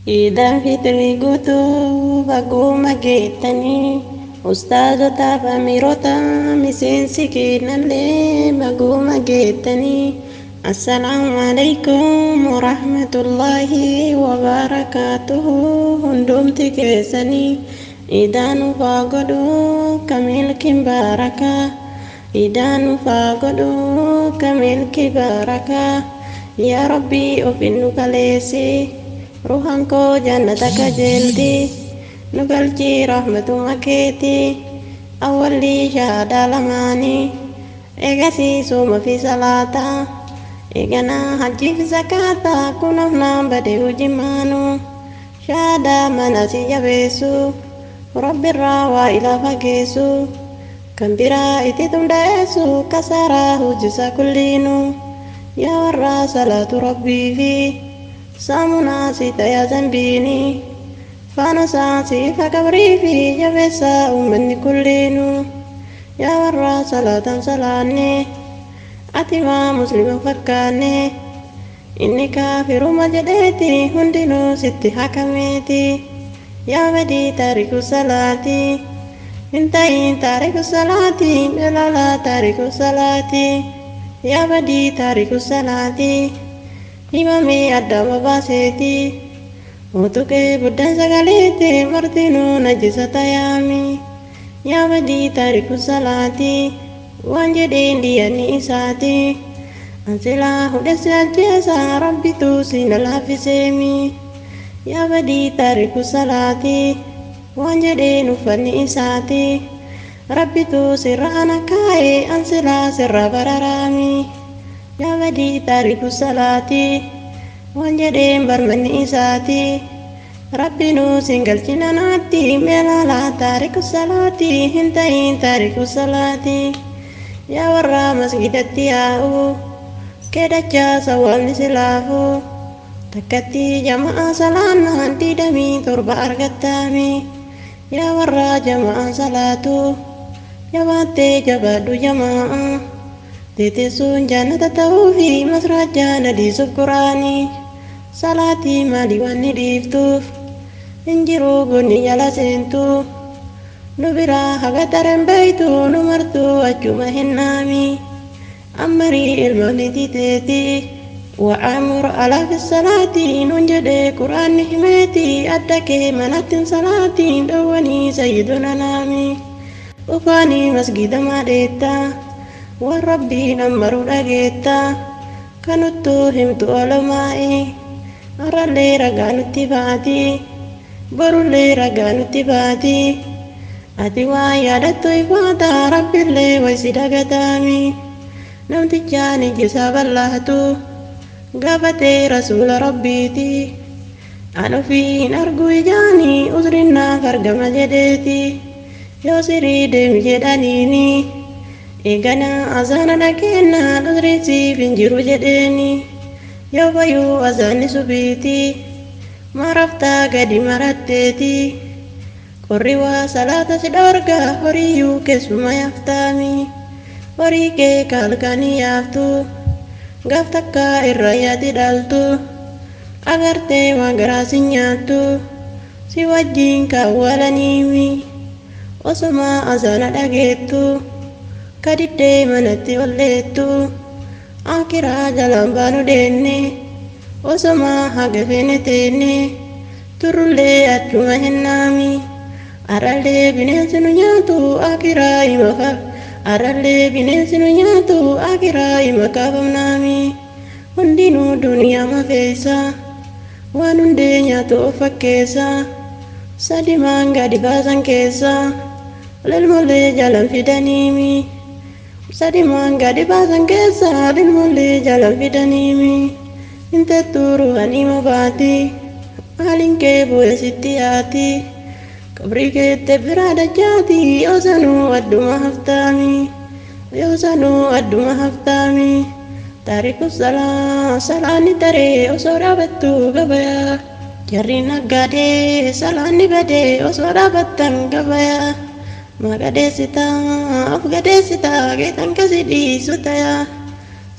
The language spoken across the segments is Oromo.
Idaan fitrii guutuu bagguma geettanii ustaazotaaf amiirota miseensi kennallee bagguma geettanii. Assalaamu alaykum warahmatullaahi wabarakaatuhu. Hundumti keessanii idaan ufaa godhuu kamilkin barakaa. Idaan ufaa godhuu kamilki barakaa. Yaa Rabbii ofin nu kaleessi. Ruhan koo jannata kajeelti nu galchi rahmatuma keeti. Awwalli shahaadaa lamaanii eegasii sooma fi salaataa eeganaa hajjii fi zakaataa kunuuf naan badee hujimaanu shahaadaa mana si jabeessu rabbirraa waa ilaa fageessu kan biraa itti tundaa'eessu kasaaraa hojjisa kulliinu yaa warraa salaatu rabbii fi Samuna sita ya zambini Fana saansi fakabrii fi jabeessa uummanni kullinu yaa warra salaatan salaanne ati maa muslima fakkaanne inni kaafiruma jedheeti hundinuu sitti hakameeti yaa badii taariku salaati hin ta'iin taariku salaati belala taariku salaati yaa badii taariku salaati Imami adama baseeti Mutuke buddha sagaleeti martinu najisa tayami Yaa badii taariku salaati waan jedheen diyani isaati Ansilaa hudhesi ajjeesa rabbitu sina laafiseemi Yaa badii taariku salaati waan jedheen uffanni isaati Rabbitu sirra ana kaa'e ansilaa sirra bararaami Yaa badii taariku salaati waan jedheen barmanni isaati Rabbinu sin galchina naatti meelaalaa taariku salaati hin ta'iin taariku salaati yaa warra masgidatti yaa'u kedachaa sawwaalni silaafu takkatti jama'aa salaannaan 27 argattaami yaa warra jama'aa salaatu jabaattee jabaadhu jama'aa Tetesun jannata ta'uu fi masrajaa nadiisuuf quraanii salaatii maalii waan ni dhiiftuuf hin jiru gonni jala seentu nu biraa haga tareen beeytu nu martuu achuma hin naami ammarii ilmoonni titeeti wa'amur alaa fi salaatii nun jedhee quraanni himeeti adda kee manattiin salaatiin dhowwanii sayyiduna naami ufaanii masgida maadheettaa Waan rabbiin ammaru dhageetta kanuttu himtu olomaa'i arrallee ragaa nutti baati borullee ragaa nutti baati ati waan yaadattu ifaata rabbillee waysi dagataami namtichaan ijjisaa bal'aatu gaafatee rasuula rabbiiti an ofiin argu ijaanii usrinnaaf argama jedheeti yoo sirii deemi jedhaniini Eegana azana dhageenya dhudriisiif hin jiru jedheeni yoo fayyuu azaanni subiiti maraftaa gadi maratteeti qorri waa salaata si dhorga horiyyuu keessuma yaaftaami horii kee kaalkanii yaaftu gaaf takka irra yaadi dhaltu agartee waan garaa si nyaattu si wajjiin kaawwalaniimi osoma azana dhageettu Kadidee manatti olleettu akiraa jalaan baanu deenne osoma haga feene teenne turullee achuma hin naami arallee bineensi nu nyaatu akiraa himaka arallee bineensi nu nyaatu akiraa himakaafamnaami hundinuu duniyaa mafeessa waan hundee nyaatu of fakkeessa sadimaan gadi baasan keessa lilmollee jalan fidaniimi Sadimaan gadi baasan keessa lilmollee jalan fidaniimi Intettuuru hanima baati Haaliin kee bu'e sitti yaati Qabrii keette biraa dachaati Yoo sanuu adduma haftaami Yoo sanuu adduma haftaami Taariku salaanni taree osoo dhaabattu gabayaa Jarri naggaadee salaanni badee osoo dhaabattan gabayaa Magadeesita of gadeesita geetan ka sidhiisu taya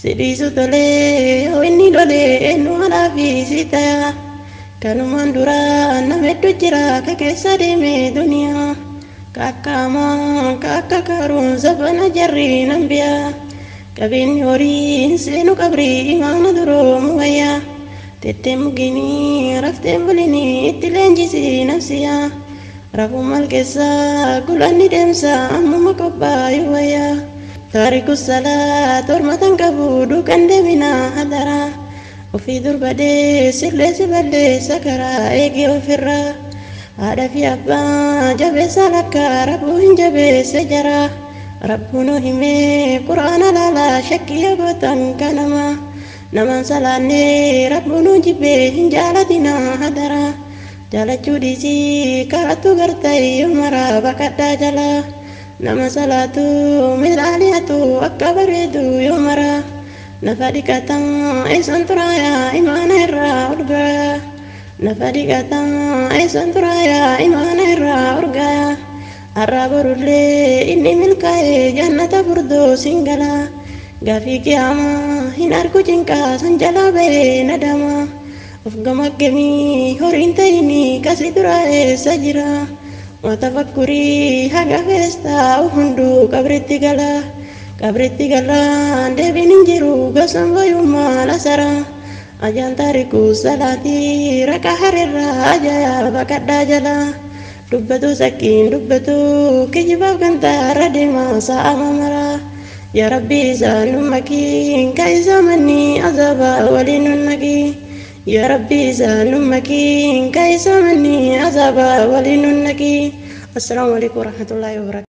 sidhiisu tolee yoo inni lolee eenyu alaafi si taya kanumaan dura nama hedduu jira ka keessa deeme duniyaa kakkaamaa kakka karuunsa bana jarri nambiyaa qabeenyi horii seenu qabrii imaana duroomu wayyaa tettee muginii raftee bulinii itti leenjisii nafsiyaa rafuu malkeessaa gulanni deemsa ammuma qophaayu wayyaa taariku salaa tormatan qabu duukan deeminaa hadaraa ofii durbadee silleessi balleessa karaa eegee ofirraa haadha fi abbaa jabeessa lakkaa rabbuu hin jabeesse jaraa rabbuun himee quraana laalaa shakkii gootan kanama namaan salaannee rabbuun jibbee hin jaalatinaa hadaraa jaalachuu dhiisii karattuu gartay yoo maraa baqadhaa jalaa nama salaatu milaaliyatu akka bareedu yoo maraa nafa dhiqatan eessan turaayaa imaana irraa urgaa nafa dhiqatan eessan turaayaa imaana irraa urgaa har'aa borullee inni milkaa'ee jannata furdoo singalaa gaafii qiyaamaa hin argu cinqaa san jalaa ba'ee nadama of gamaggamii horiin ta'inii kasii duraa eessa jira watafakkurii haga feestaa hunduu qabritti galaa qabritti galaan deebiin hin jiru gosan fayyummaa lasara ajaan taariku salaatii raqa harirraa ajaayaa baqadhaa jalaa dubbatu sakkiin dubbatu kijibaaf gantaarra deemaa sa'a mamaraa yaa rabbii isaan nummakiin ka isa manni azaabaa waliin nunnagii yaa rabbii isaan nummakiin ka isa manni azaabaa waliin nunnagii. Assalamu alaikum warahmatullahi wabarakatuh.